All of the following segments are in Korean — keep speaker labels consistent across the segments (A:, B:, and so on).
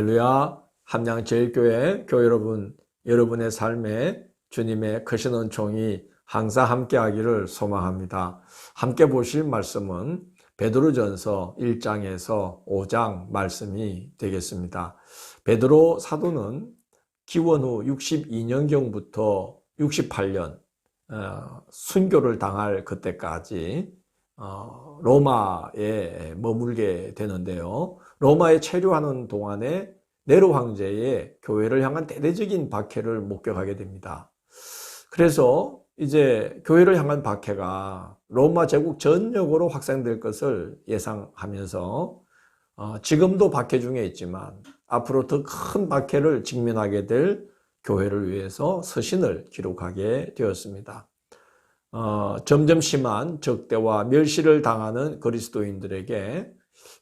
A: 할렐루야, 함양제일교회 교회 여러분, 여러분의 삶에 주님의 크신 은총이 항상 함께하기를 소망합니다. 함께 보실 말씀은 베드로전서 1장에서 5장 말씀이 되겠습니다. 베드로 사도는 기원 후 62년경부터 68년 순교를 당할 그때까지 로마에 머물게 되는데요. 로마에 체류하는 동안에 네로 황제의 교회를 향한 대대적인 박해를 목격하게 됩니다. 그래서 이제 교회를 향한 박해가 로마 제국 전역으로 확산될 것을 예상하면서 지금도 박해 중에 있지만 앞으로 더 큰 박해를 직면하게 될 교회를 위해서 서신을 기록하게 되었습니다. 점점 심한 적대와 멸시를 당하는 그리스도인들에게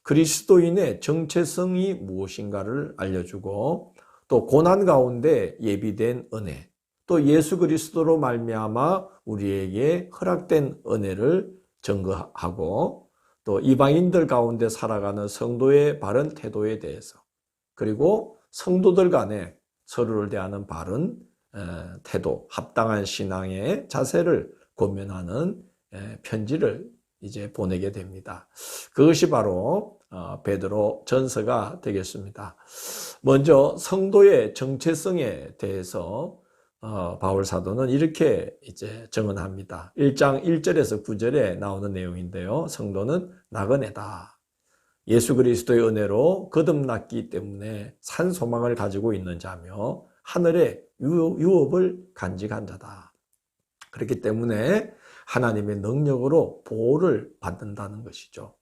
A: 그리스도인의 정체성이 무엇인가를 알려주고, 또 고난 가운데 예비된 은혜, 또 예수 그리스도로 말미암아 우리에게 허락된 은혜를 증거하고, 또 이방인들 가운데 살아가는 성도의 바른 태도에 대해서, 그리고 성도들 간에 서로를 대하는 바른 태도, 합당한 신앙의 자세를 권면하는 편지를 이제 보내게 됩니다. 그것이 바로 베드로 전서가 되겠습니다. 먼저 성도의 정체성에 대해서 바울 사도는 이렇게 이제 증언합니다. 1장 1절에서 9절에 나오는 내용인데요. 성도는 나그네다. 예수 그리스도의 은혜로 거듭났기 때문에 산 소망을 가지고 있는 자며 하늘의 유업을 간직한 자다. 그렇기 때문에 하나님의 능력으로 보호를 받는다는 것이죠.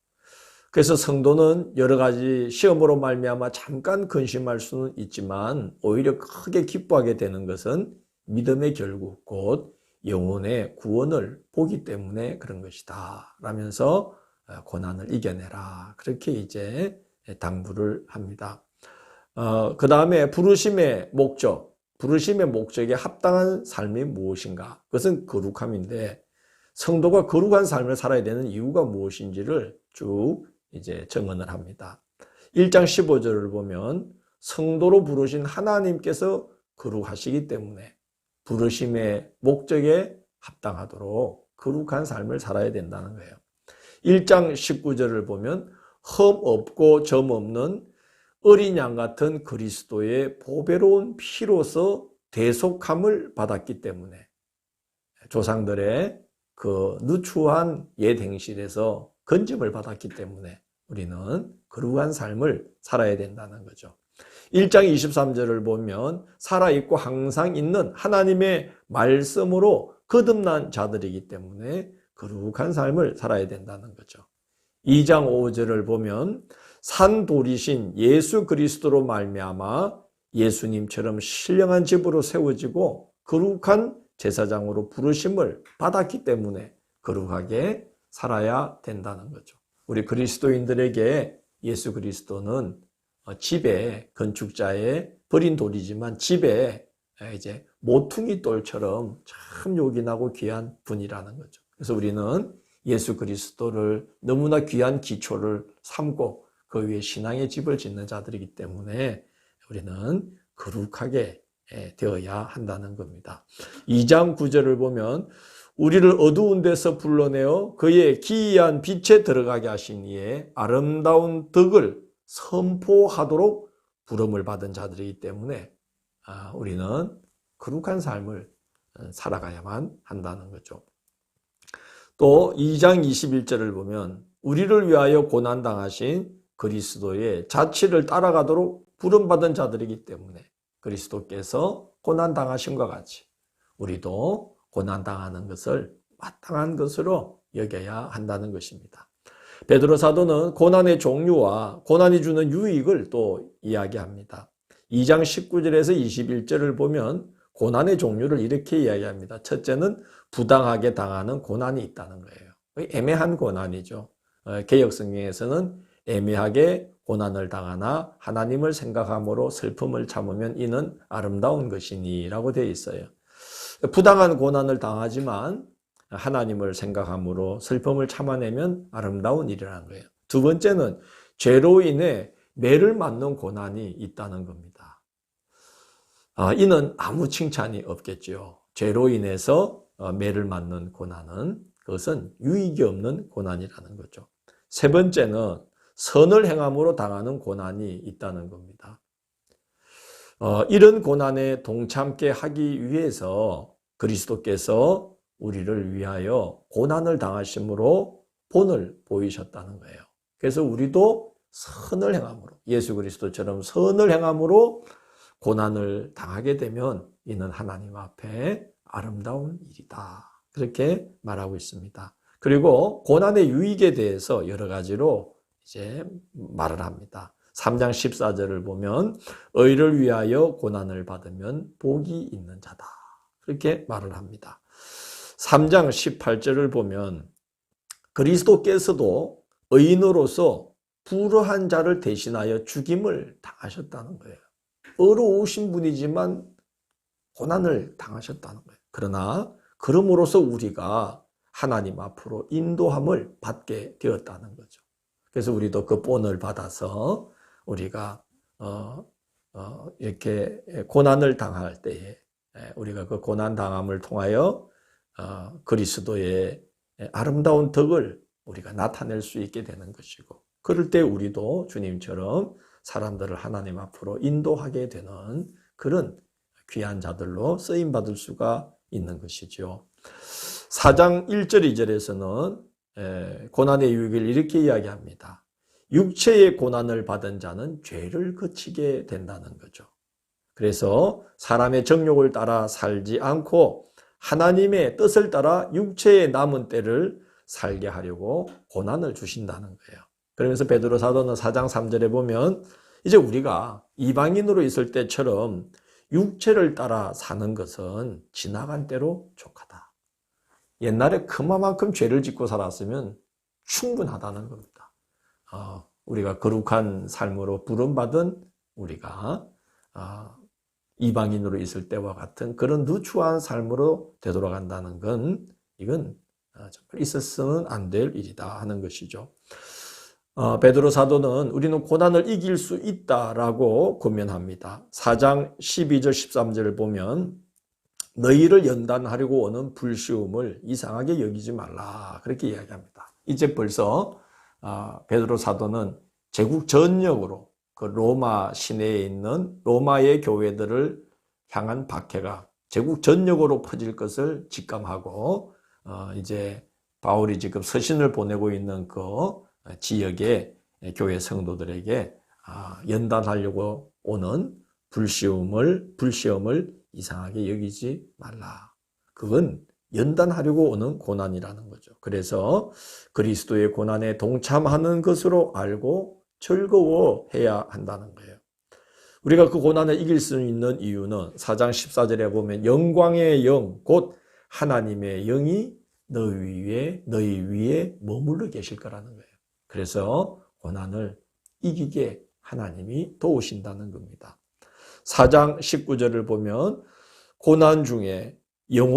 A: 그래서 성도는 여러 가지 시험으로 말미암아 잠깐 근심할 수는 있지만 오히려 크게 기뻐하게 되는 것은 믿음의 결국 곧 영혼의 구원을 보기 때문에 그런 것이다 라면서 고난을 이겨내라, 그렇게 이제 당부를 합니다. 그 다음에 부르심의 목적에 합당한 삶이 무엇인가? 그것은 거룩함인데 성도가 거룩한 삶을 살아야 되는 이유가 무엇인지를 쭉 이제 증언을 합니다. 1장 15절을 보면 성도로 부르신 하나님께서 거룩하시기 때문에 부르심의 목적에 합당하도록 거룩한 삶을 살아야 된다는 거예요. 1장 19절을 보면 흠 없고 점 없는 어린 양 같은 그리스도의 보배로운 피로서 대속함을 받았기 때문에 조상들의 그 누추한 옛 행실에서 건짐을 받았기 때문에 우리는 거룩한 삶을 살아야 된다는 거죠. 1장 23절을 보면 살아있고 항상 있는 하나님의 말씀으로 거듭난 자들이기 때문에 거룩한 삶을 살아야 된다는 거죠. 2장 5절을 보면 산돌이신 예수 그리스도로 말미암아 예수님처럼 신령한 집으로 세워지고 거룩한 제사장으로 부르심을 받았기 때문에 거룩하게 살아야 된다는 거죠. 우리 그리스도인들에게 예수 그리스도는 집에 건축자의 버린 돌이지만 집에 이제 모퉁이 돌처럼 참 요긴하고 귀한 분이라는 거죠. 그래서 우리는 예수 그리스도를 너무나 귀한 기초를 삼고 그 위에 신앙의 집을 짓는 자들이기 때문에 우리는 거룩하게 되어야 한다는 겁니다. 2장 9절을 보면 우리를 어두운 데서 불러내어 그의 기이한 빛에 들어가게 하신 이의 아름다운 덕을 선포하도록 부름을 받은 자들이기 때문에 우리는 거룩한 삶을 살아가야만 한다는 거죠. 또 2장 21절을 보면 우리를 위하여 고난당하신 그리스도의 자취를 따라가도록 부름받은 자들이기 때문에 그리스도께서 고난당하신과 같이 우리도 고난당하는 것을 마땅한 것으로 여겨야 한다는 것입니다. 베드로 사도는 고난의 종류와 고난이 주는 유익을 또 이야기합니다. 2장 19절에서 21절을 보면 고난의 종류를 이렇게 이야기합니다. 첫째는 부당하게 당하는 고난이 있다는 거예요. 애매한 고난이죠. 개역성경에서는 애매하게 고난을 당하나 하나님을 생각함으로 슬픔을 참으면 이는 아름다운 것이니 라고 되어 있어요. 부당한 고난을 당하지만 하나님을 생각함으로 슬픔을 참아내면 아름다운 일이라는 거예요. 두 번째는 죄로 인해 매를 맞는 고난이 있다는 겁니다. 이는 아무 칭찬이 없겠죠. 죄로 인해서 매를 맞는 고난은 그것은 유익이 없는 고난이라는 거죠. 세 번째는 선을 행함으로 당하는 고난이 있다는 겁니다. 이런 고난에 동참케 하기 위해서 그리스도께서 우리를 위하여 고난을 당하심으로 본을 보이셨다는 거예요. 그래서 우리도 선을 행함으로, 예수 그리스도처럼 선을 행함으로 고난을 당하게 되면 이는 하나님 앞에 아름다운 일이다. 그렇게 말하고 있습니다. 그리고 고난의 유익에 대해서 여러 가지로 이제 말을 합니다. 3장 14절을 보면 의를 위하여 고난을 받으면 복이 있는 자다. 그렇게 말을 합니다. 3장 18절을 보면 그리스도께서도 의인으로서 불의한 자를 대신하여 죽임을 당하셨다는 거예요. 의로우신 분이지만 고난을 당하셨다는 거예요. 그러나 그럼으로써 우리가 하나님 앞으로 인도함을 받게 되었다는 거죠. 그래서 우리도 그 본을 받아서 우리가 이렇게 고난을 당할 때에 우리가 그 고난 당함을 통하여 그리스도의 아름다운 덕을 우리가 나타낼 수 있게 되는 것이고, 그럴 때 우리도 주님처럼 사람들을 하나님 앞으로 인도하게 되는 그런 귀한 자들로 쓰임받을 수가 있는 것이죠. 4장 1절 2절에서는 고난의 유익을 이렇게 이야기합니다. 육체의 고난을 받은 자는 죄를 그치게 된다는 거죠. 그래서 사람의 정욕을 따라 살지 않고 하나님의 뜻을 따라 육체의 남은 때를 살게 하려고 고난을 주신다는 거예요. 그러면서 베드로 사도는 4장 3절에 보면 이제 우리가 이방인으로 있을 때처럼 육체를 따라 사는 것은 지나간 때로 족하다. 옛날에 그만큼 죄를 짓고 살았으면 충분하다는 겁니다. 우리가 거룩한 삶으로 부름받은 우리가 이방인으로 있을 때와 같은 그런 누추한 삶으로 되돌아간다는 건 이건 정말 있었으면 안 될 일이다 하는 것이죠. 베드로 사도는 우리는 고난을 이길 수 있다라고 권면합니다. 4장 12절 13절을 보면 너희를 연단하려고 오는 불시움을 이상하게 여기지 말라 그렇게 이야기합니다. 이제 벌써 베드로 사도는 제국 전역으로 그 로마 시내에 있는 로마의 교회들을 향한 박해가 제국 전역으로 퍼질 것을 직감하고 이제 바울이 지금 서신을 보내고 있는 그 지역의 교회 성도들에게 연단하려고 오는 불시험을 이상하게 여기지 말라. 그건 연단하려고 오는 고난이라는 거죠. 그래서 그리스도의 고난에 동참하는 것으로 알고 즐거워해야 한다는 거예요. 우리가 그 고난을 이길 수 있는 이유는 4장 14절에 보면 영광의 영, 곧 하나님의 영이 너희 위에 머물러 계실 거라는 거예요. 그래서 고난을 이기게 하나님이 도우신다는 겁니다. 4장 19절을 보면 고난 중에 너희의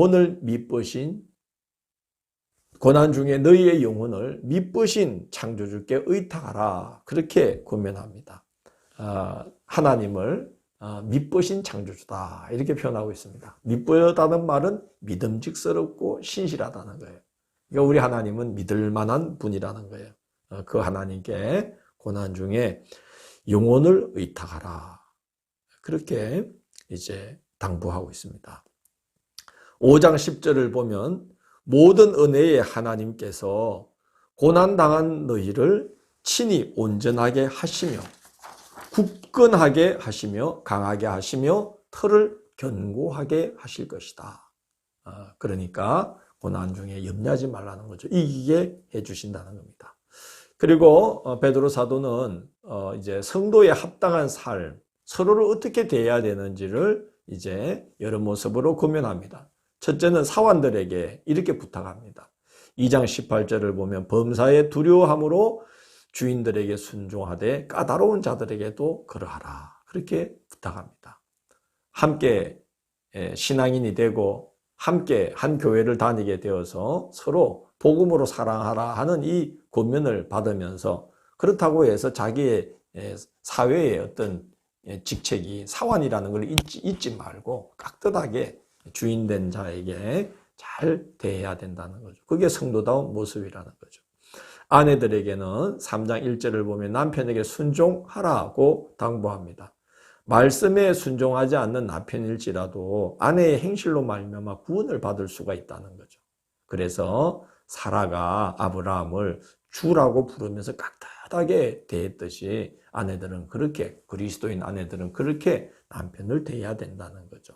A: 영혼을 미쁘신 창조주께 의탁하라. 그렇게 권면합니다. 하나님을 미쁘신 창조주다. 이렇게 표현하고 있습니다. 미쁘다는 말은 믿음직스럽고 신실하다는 거예요. 그러니까 우리 하나님은 믿을 만한 분이라는 거예요. 그 하나님께 고난 중에 영혼을 의탁하라. 그렇게 이제 당부하고 있습니다. 5장 10절을 보면 모든 은혜의 하나님께서 고난당한 너희를 친히 온전하게 하시며 굳건하게 하시며 강하게 하시며 털을 견고하게 하실 것이다. 그러니까 고난 중에 염려하지 말라는 거죠. 이기게 해주신다는 겁니다. 그리고 베드로 사도는 이제 성도의 합당한 삶, 서로를 어떻게 대해야 되는지를 이제 여러 모습으로 권면합니다. 첫째는 사환들에게 이렇게 부탁합니다. 2장 18절을 보면 범사에 두려워함으로 주인들에게 순종하되 까다로운 자들에게도 그러하라. 그렇게 부탁합니다. 함께 신앙인이 되고 함께 한 교회를 다니게 되어서 서로 복음으로 사랑하라 하는 이 권면을 받으면서 그렇다고 해서 자기의 사회의 어떤 직책이 사환이라는 걸 잊지 말고 깍듯하게 주인된 자에게 잘 대해야 된다는 거죠. 그게 성도다운 모습이라는 거죠. 아내들에게는 3장 1절을 보면 남편에게 순종하라고 당부합니다. 말씀에 순종하지 않는 남편일지라도 아내의 행실로 말미암아 구원을 받을 수가 있다는 거죠. 그래서 사라가 아브라함을 주라고 부르면서 깍듯하게 대했듯이 아내들은 그렇게, 그리스도인 아내들은 그렇게 남편을 대해야 된다는 거죠.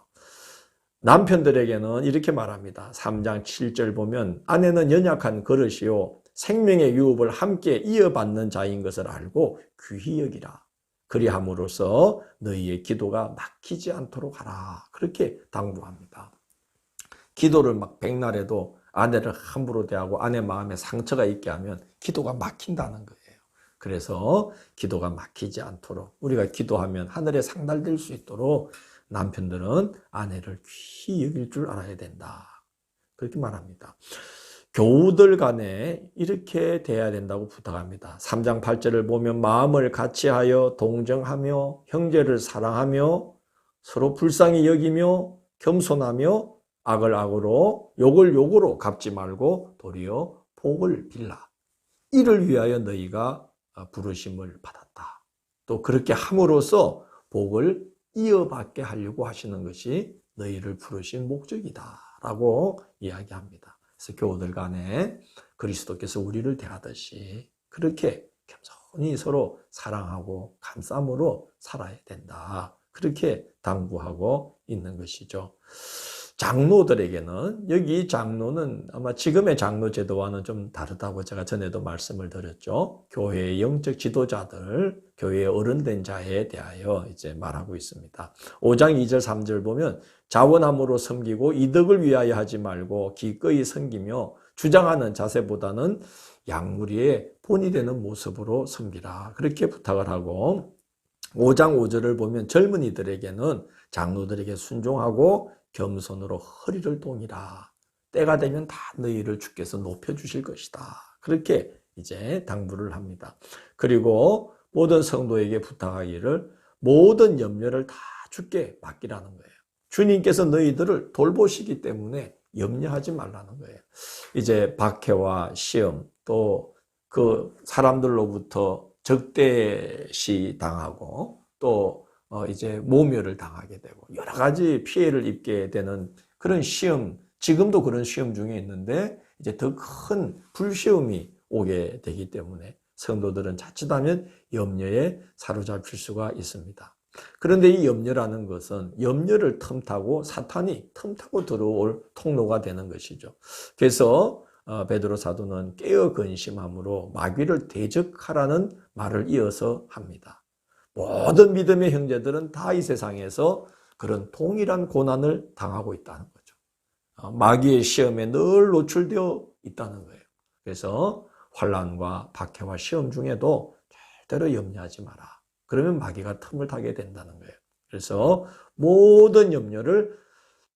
A: 남편들에게는 이렇게 말합니다. 3장 7절 보면 아내는 연약한 그릇이요 생명의 유업을 함께 이어받는 자인 것을 알고 귀히 여기라. 그리함으로써 너희의 기도가 막히지 않도록 하라. 그렇게 당부합니다. 기도를 막 백날해도 아내를 함부로 대하고 아내 마음에 상처가 있게 하면 기도가 막힌다는 거예요. 그래서 기도가 막히지 않도록 우리가 기도하면 하늘에 상달될 수 있도록 남편들은 아내를 귀히 여길 줄 알아야 된다. 그렇게 말합니다. 교우들 간에 이렇게 돼야 된다고 부탁합니다. 3장 8절을 보면 마음을 같이하여 동정하며 형제를 사랑하며 서로 불쌍히 여기며 겸손하며 악을 악으로 욕을 욕으로 갚지 말고 도리어 복을 빌라. 이를 위하여 너희가 부르심을 받았다. 또 그렇게 함으로써 복을 이어받게 하려고 하시는 것이 너희를 부르신 목적이다 라고 이야기합니다. 그래서 교우들 간에 그리스도께서 우리를 대하듯이 그렇게 겸손히 서로 사랑하고 감싸움으로 살아야 된다. 그렇게 당부하고 있는 것이죠. 장로들에게는 여기 장로는 아마 지금의 장로 제도와는 좀 다르다고 제가 전에도 말씀을 드렸죠. 교회의 영적 지도자들, 교회의 어른된 자에 대하여 이제 말하고 있습니다. 5장 2절 3절 보면 자원함으로 섬기고 이득을 위하여 하지 말고 기꺼이 섬기며 주장하는 자세보다는 양무리의 본이 되는 모습으로 섬기라. 그렇게 부탁을 하고 5장 5절을 보면 젊은이들에게는 장로들에게 순종하고 겸손으로 허리를 동이라. 때가 되면 다 너희를 주께서 높여주실 것이다. 그렇게 이제 당부를 합니다. 그리고 모든 성도에게 부탁하기를 모든 염려를 다 주께 맡기라는 거예요. 주님께서 너희들을 돌보시기 때문에 염려하지 말라는 거예요. 이제 박해와 시험 또 그 사람들로부터 적대시 당하고 또 이제 모멸을 당하게 되고 여러 가지 피해를 입게 되는 그런 시험, 지금도 그런 시험 중에 있는데 이제 더 큰 불시험이 오게 되기 때문에 성도들은 자칫하면 염려에 사로잡힐 수가 있습니다. 그런데 이 염려라는 것은 염려를 틈타고 사탄이 틈타고 들어올 통로가 되는 것이죠. 그래서 베드로 사도는 깨어 근심함으로 마귀를 대적하라는 말을 이어서 합니다. 모든 믿음의 형제들은 다 이 세상에서 그런 동일한 고난을 당하고 있다는 거죠. 마귀의 시험에 늘 노출되어 있다는 거예요. 그래서 환난과 박해와 시험 중에도 절대로 염려하지 마라. 그러면 마귀가 틈을 타게 된다는 거예요. 그래서 모든 염려를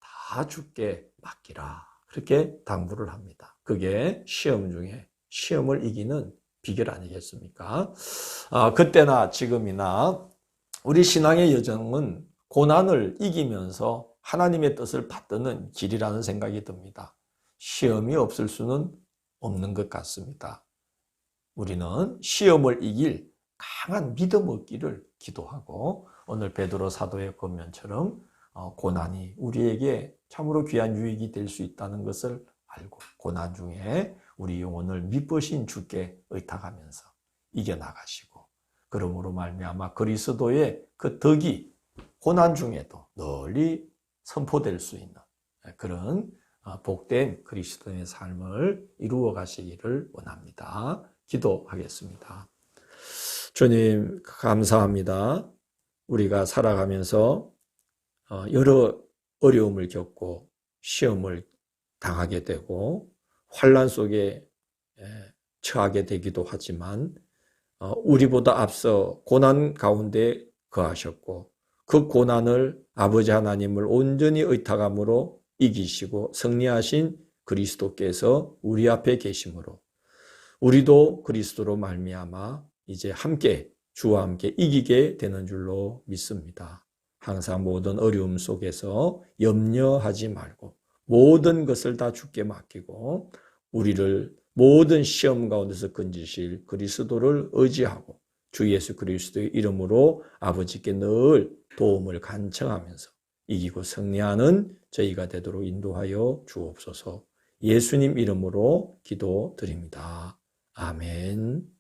A: 다 주께 맡기라. 그렇게 당부를 합니다. 그게 시험 중에 시험을 이기는 비결 아니겠습니까? 그때나 지금이나 우리 신앙의 여정은 고난을 이기면서 하나님의 뜻을 받드는 길이라는 생각이 듭니다. 시험이 없을 수는 없는 것 같습니다. 우리는 시험을 이길 강한 믿음 얻기를 기도하고 오늘 베드로 사도의 권면처럼 고난이 우리에게 참으로 귀한 유익이 될 수 있다는 것을 알고 고난 중에 우리 영혼을 미쁘신 주께 의탁하면서 이겨나가시고 그러므로 말미암아 그리스도의 그 덕이 고난 중에도 널리 선포될 수 있는 그런 복된 그리스도의 삶을 이루어 가시기를 원합니다. 기도하겠습니다. 주님 감사합니다. 우리가 살아가면서 여러 어려움을 겪고 시험을 당하게 되고 환난 속에 처하게 되기도 하지만 우리보다 앞서 고난 가운데 거하셨고 그 고난을 아버지 하나님을 온전히 의탁함으로 이기시고 승리하신 그리스도께서 우리 앞에 계심으로 우리도 그리스도로 말미암아 이제 함께 주와 함께 이기게 되는 줄로 믿습니다. 항상 모든 어려움 속에서 염려하지 말고 모든 것을 다 주께 맡기고 우리를 모든 시험 가운데서 건지실 그리스도를 의지하고 주 예수 그리스도의 이름으로 아버지께 늘 도움을 간청하면서 이기고 승리하는 저희가 되도록 인도하여 주옵소서. 예수님 이름으로 기도드립니다. 아멘.